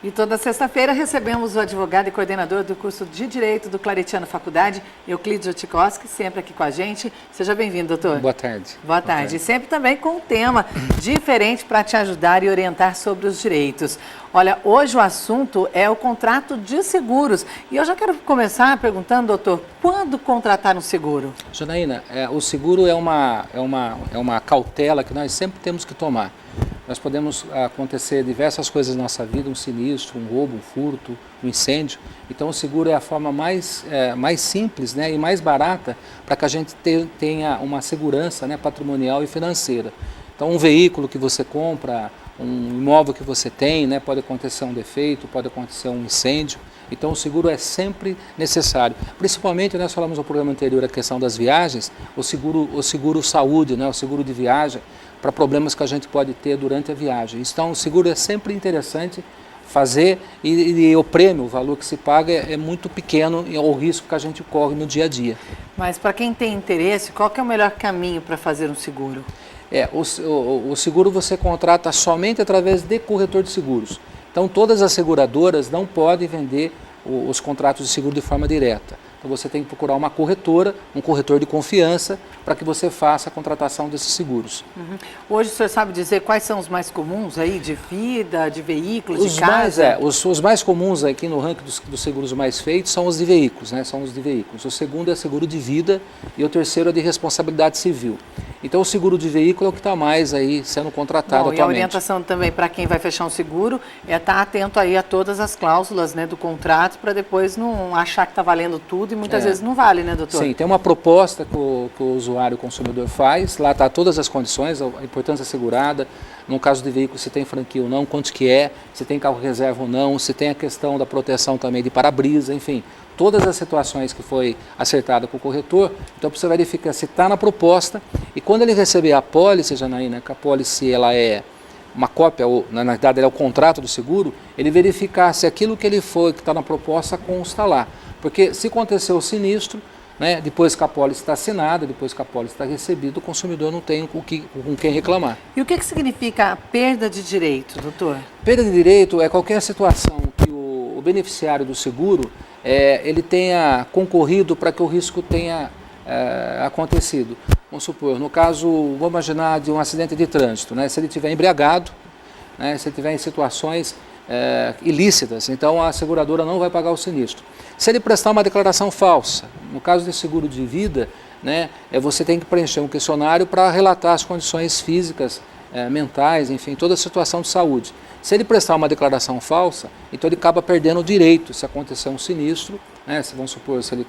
E toda sexta-feira recebemos o advogado e coordenador do curso de Direito do Claretiano Faculdade, Euclides Otikowski, sempre aqui com a gente. Seja bem-vindo, doutor. Boa tarde. Boa tarde. E sempre também com um tema diferente para te ajudar e orientar sobre os direitos. Olha, hoje o assunto é o contrato de seguros. E eu já quero começar perguntando, doutor, quando contratar um seguro? Janaína, o seguro é uma cautela que nós sempre temos que tomar. Nós podemos acontecer diversas coisas na nossa vida, um sinistro, um roubo, um furto, um incêndio. Então o seguro é a forma mais simples, né, e mais barata para que a gente tenha uma segurança, né, patrimonial e financeira. Então um veículo que você compra, um imóvel que você tem, né, pode acontecer um defeito, pode acontecer um incêndio. Então o seguro é sempre necessário. Principalmente, nós falamos no programa anterior a questão das viagens, o seguro saúde, né, o seguro de viagem, para problemas que a gente pode ter durante a viagem. Então o seguro é sempre interessante fazer e o prêmio, o valor que se paga é muito pequeno e é o risco que a gente corre no dia a dia. Mas para quem tem interesse, qual que é o melhor caminho para fazer um seguro? O seguro você contrata somente através de corretor de seguros. Então todas as seguradoras não podem vender os contratos de seguro de forma direta. Então você tem que procurar uma corretora, um corretor de confiança, para que você faça a contratação desses seguros. Uhum. Hoje o senhor sabe dizer quais são os mais comuns aí, de vida, de veículos, de casa? Os mais comuns aqui no ranking dos seguros mais feitos são os de veículos, né? São os de veículos. O segundo é seguro de vida e o terceiro é de responsabilidade civil. Então o seguro de veículo é o que está mais aí sendo contratado atualmente. E a orientação também para quem vai fechar um seguro é estar atento aí a todas as cláusulas, né, do contrato, para depois não achar que está valendo tudo e muitas vezes não vale, né, doutor? Sim, tem uma proposta que o usuário, o consumidor faz, lá está todas as condições, a importância assegurada, no caso de veículo se tem franquia ou não, quanto que é, se tem carro reserva ou não, se tem a questão da proteção também de para-brisa, enfim, todas as situações que foi acertada com o corretor. Então você verifica se está na proposta e quando ele receber a apólice, Janaína, que a apólice ela é uma cópia, ou na verdade ela é o contrato do seguro, ele verificar se aquilo que está na proposta consta lá. Porque se acontecer o sinistro, né, depois que a apólice está assinada, depois que a apólice está recebida, o consumidor não tem com quem reclamar. E o que significa a perda de direito, doutor? Perda de direito é qualquer situação que o beneficiário do seguro ele tenha concorrido para que o risco tenha acontecido. Vamos supor, no caso, vamos imaginar de um acidente de trânsito, né, se ele estiver embriagado, né, se ele estiver em situações ilícitas, então a seguradora não vai pagar o sinistro. Se ele prestar uma declaração falsa, no caso de seguro de vida, né, você tem que preencher um questionário para relatar as condições físicas, mentais, enfim, toda a situação de saúde. Se ele prestar uma declaração falsa, então ele acaba perdendo o direito se acontecer um sinistro, né, vamos supor, se ele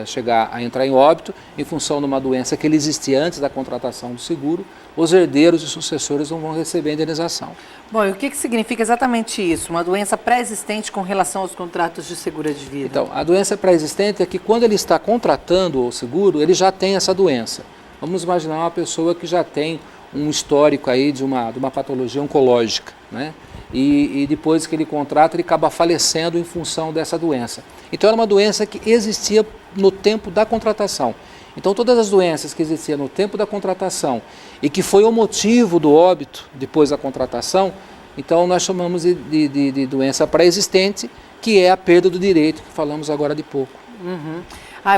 chegar a entrar em óbito em função de uma doença que ele existia antes da contratação do seguro, os herdeiros e sucessores não vão receber a indenização. Bom, e o que significa exatamente isso? Uma doença pré-existente com relação aos contratos de seguro de vida? Então, a doença pré-existente é que quando ele está contratando o seguro, ele já tem essa doença. Vamos imaginar uma pessoa que já tem um histórico aí de uma patologia oncológica, né? E depois que ele contrata, ele acaba falecendo em função dessa doença. Então era uma doença que existia no tempo da contratação. Então todas as doenças que existiam no tempo da contratação e que foi o motivo do óbito depois da contratação, então nós chamamos de doença pré-existente, que é a perda do direito, que falamos agora de pouco. Uhum.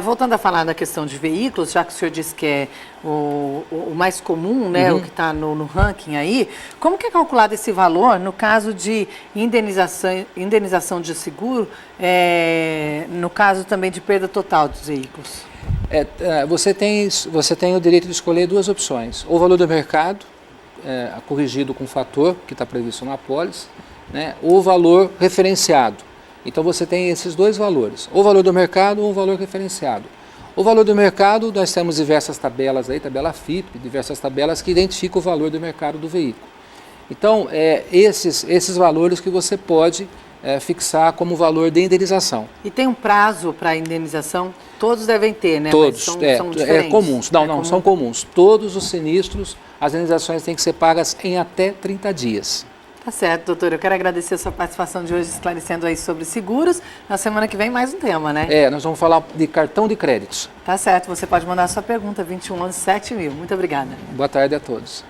Voltando a falar da questão de veículos, já que o senhor disse que é o mais comum, né, o que está no ranking aí, como que é calculado esse valor no caso de indenização de seguro, no caso também de perda total dos veículos? Você tem o direito de escolher duas opções, ou o valor do mercado, corrigido com o fator que está previsto na apólice, né, ou o valor referenciado. Então você tem esses dois valores, ou o valor do mercado ou o valor referenciado. O valor do mercado, nós temos diversas tabelas aí, tabela FIPE, diversas tabelas que identificam o valor do mercado do veículo. Então, esses valores que você pode fixar como valor de indenização. E tem um prazo para a indenização? Todos devem ter, né? Todos, Mas são diferentes. Comuns. Não, são comuns. Todos os sinistros, as indenizações têm que ser pagas em até 30 dias. Tá certo, doutor. Eu quero agradecer a sua participação de hoje, esclarecendo aí sobre seguros. Na semana que vem, mais um tema, né? Nós vamos falar de cartão de créditos. Tá certo. Você pode mandar a sua pergunta, 2111-7000. Muito obrigada. Boa tarde a todos.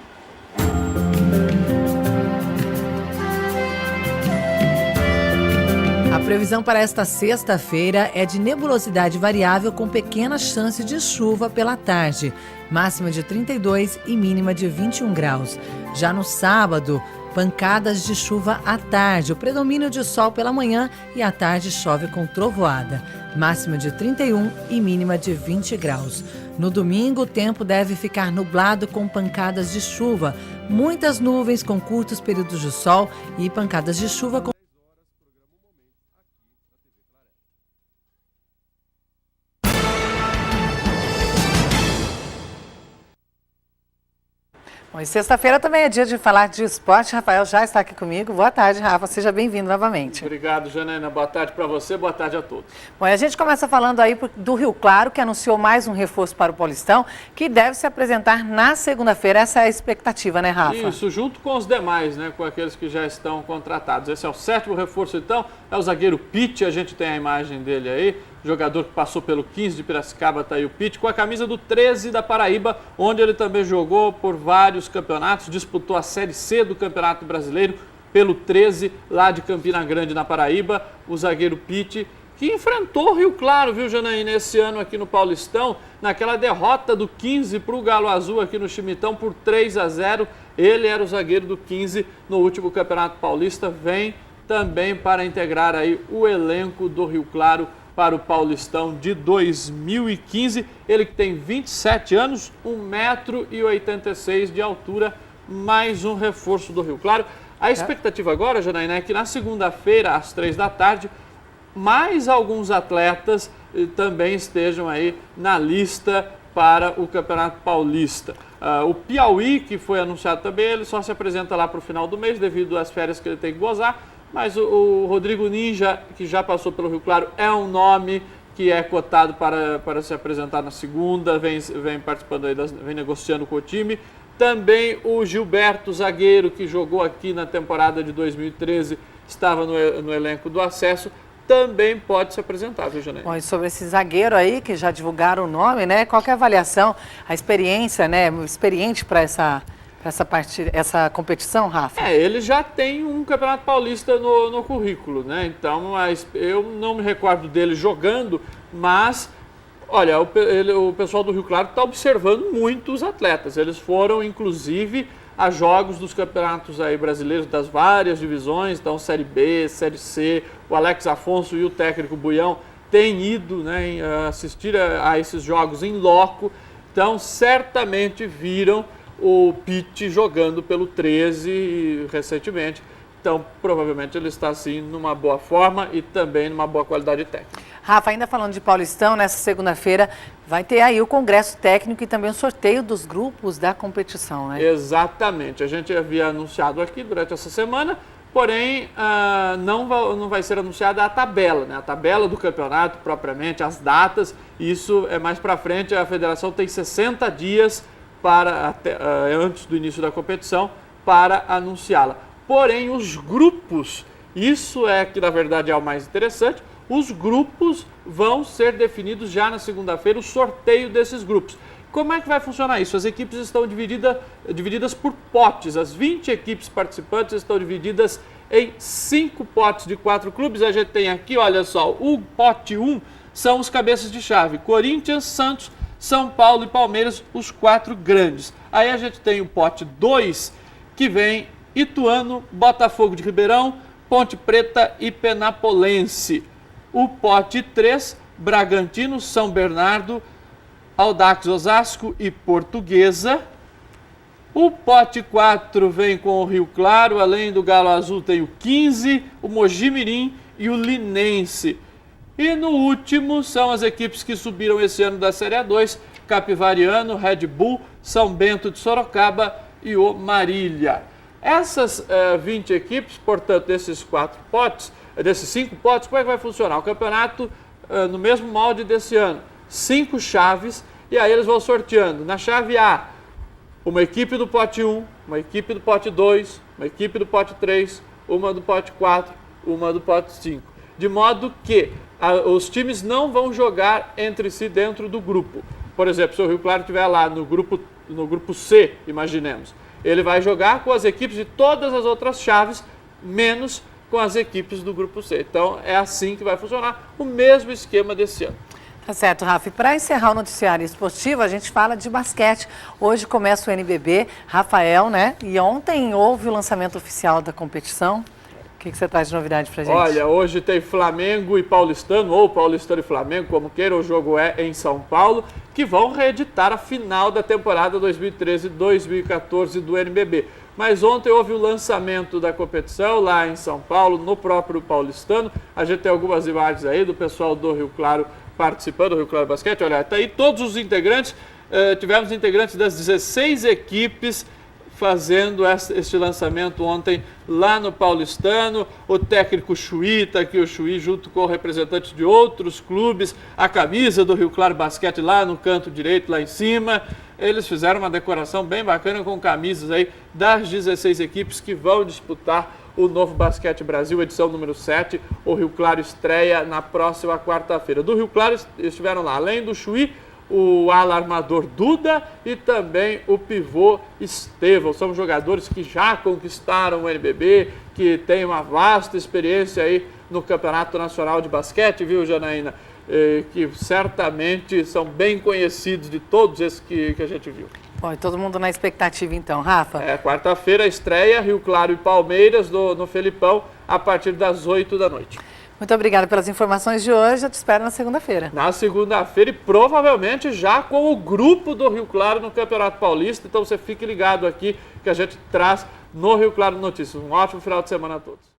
previsão para esta sexta-feira é de nebulosidade variável com pequena chance de chuva pela tarde, máxima de 32 e mínima de 21 graus. Já no sábado, pancadas de chuva à tarde, o predomínio de sol pela manhã e à tarde chove com trovoada, máxima de 31 e mínima de 20 graus. No domingo, o tempo deve ficar nublado com pancadas de chuva, muitas nuvens com curtos períodos de sol e pancadas de chuva com Bom, e sexta-feira também é dia de falar de esporte. Rafael já está aqui comigo. Boa tarde, Rafa. Seja bem-vindo novamente. Obrigado, Janaína. Boa tarde para você, boa tarde a todos. Bom, e a gente começa falando aí do Rio Claro, que anunciou mais um reforço para o Paulistão, que deve se apresentar na segunda-feira. Essa é a expectativa, né, Rafa? Isso, junto com os demais, né, com aqueles que já estão contratados. Esse é o 7º reforço, então. É o zagueiro Pitt, a gente tem a imagem dele aí. Jogador que passou pelo 15 de Piracicaba, está aí o Pitt, com a camisa do 13 da Paraíba, onde ele também jogou por vários campeonatos, disputou a Série C do Campeonato Brasileiro pelo 13, lá de Campina Grande, na Paraíba. O zagueiro Pitt, que enfrentou o Rio Claro, viu, Janaína, esse ano aqui no Paulistão, naquela derrota do 15 para o Galo Azul aqui no Chimitão por 3-0. Ele era o zagueiro do 15 no último Campeonato Paulista, vem também para integrar aí o elenco do Rio Claro para o Paulistão de 2015. Ele que tem 27 anos, 1,86 m de altura, mais um reforço do Rio Claro. A expectativa agora, Janaína, é que na segunda-feira, às 3 da tarde, mais alguns atletas também estejam aí na lista para o Campeonato Paulista. O Piauí, que foi anunciado também, ele só se apresenta lá para o final do mês, devido às férias que ele tem que gozar. Mas o Rodrigo Ninja, que já passou pelo Rio Claro, é um nome que é cotado para se apresentar na segunda, vem participando aí, vem negociando com o time. Também o Gilberto, zagueiro, que jogou aqui na temporada de 2013, estava no elenco do acesso, também pode se apresentar, viu, Janaína? Bom, e sobre esse zagueiro aí, que já divulgaram o nome, né? Qual que é a avaliação, a experiência, né? Experiente para essa competição, Rafa? Ele já tem um Campeonato Paulista no currículo, né? Então, eu não me recordo dele jogando, mas, olha, o pessoal do Rio Claro está observando muito os atletas. Eles foram, inclusive, a jogos dos campeonatos aí brasileiros das várias divisões, então Série B, Série C. O Alex Afonso e o técnico Buião têm ido, né, assistir a esses jogos em loco. Então, certamente viram o Pitt jogando pelo 13 recentemente. Então, provavelmente ele está, sim, numa boa forma e também numa boa qualidade técnica. Rafa, ainda falando de Paulistão, nessa segunda-feira vai ter aí o congresso técnico e também o sorteio dos grupos da competição, né? Exatamente. A gente havia anunciado aqui durante essa semana, porém não vai ser anunciada a tabela, né? A tabela do campeonato propriamente, as datas, isso é mais para frente. A federação tem 60 dias antes do início da competição para anunciá-la. Porém, os grupos, isso é que na verdade é o mais interessante, os grupos vão ser definidos já na segunda-feira, o sorteio desses grupos. Como é que vai funcionar isso? As equipes estão divididas por potes, as 20 equipes participantes estão divididas em 5 potes de 4 clubes. A gente tem aqui, olha só, o pote 1 são os cabeças de chave, Corinthians, Santos, São Paulo e Palmeiras, os 4 grandes. Aí a gente tem o pote 2, que vem Ituano, Botafogo de Ribeirão, Ponte Preta e Penapolense. O pote 3, Bragantino, São Bernardo, Audax Osasco e Portuguesa. O pote 4 vem com o Rio Claro, além do Galo Azul tem o 15, o Mogi Mirim e o Linense. E no último são as equipes que subiram esse ano da Série A2, Capivariano, Red Bull, São Bento de Sorocaba e o Marília. Essas 20 equipes, portanto, desses 5 potes, como é que vai funcionar? O campeonato no mesmo molde desse ano, 5 chaves, e aí eles vão sorteando. Na chave A, uma equipe do pote 1, uma equipe do pote 2, uma equipe do pote 3, uma do pote 4, uma do pote 5. De modo que os times não vão jogar entre si dentro do grupo. Por exemplo, se o Rio Claro estiver lá no grupo C, imaginemos, ele vai jogar com as equipes de todas as outras chaves, menos com as equipes do Grupo C. Então, é assim que vai funcionar, o mesmo esquema desse ano. Tá certo, Rafa. E para encerrar o noticiário esportivo, a gente fala de basquete. Hoje começa o NBB, Rafael, né? E ontem houve o lançamento oficial da competição. O que você traz de novidade pra gente? Olha, hoje tem Flamengo e Paulistano, ou Paulistano e Flamengo, como queira, o jogo é em São Paulo, que vão reeditar a final da temporada 2013-2014 do NBB. Mas ontem houve o lançamento da competição lá em São Paulo, no próprio Paulistano. A gente tem algumas imagens aí do pessoal do Rio Claro participando, do Rio Claro Basquete. Olha, tá aí todos os integrantes, tivemos integrantes das 16 equipes fazendo este lançamento ontem lá no Paulistano. O técnico Chuí está aqui, o Chuí junto com representantes de outros clubes, a camisa do Rio Claro Basquete lá no canto direito, lá em cima. Eles fizeram uma decoração bem bacana com camisas aí das 16 equipes que vão disputar o Novo Basquete Brasil, edição número 7. O Rio Claro estreia na próxima quarta-feira. Do Rio Claro estiveram lá, além do Chuí, o ala armador Duda e também o pivô Estevão. São jogadores que já conquistaram o NBB, que têm uma vasta experiência aí no Campeonato Nacional de Basquete, viu, Janaína? Que certamente são bem conhecidos de todos esses que a gente viu. Bom, e todo mundo na expectativa então, Rafa? Quarta-feira estreia Rio Claro e Palmeiras no Felipão a partir das 8 da noite. Muito obrigada pelas informações de hoje, eu te espero na segunda-feira. Na segunda-feira e provavelmente já com o grupo do Rio Claro no Campeonato Paulista, então você fique ligado aqui que a gente traz no Rio Claro Notícias. Um ótimo final de semana a todos.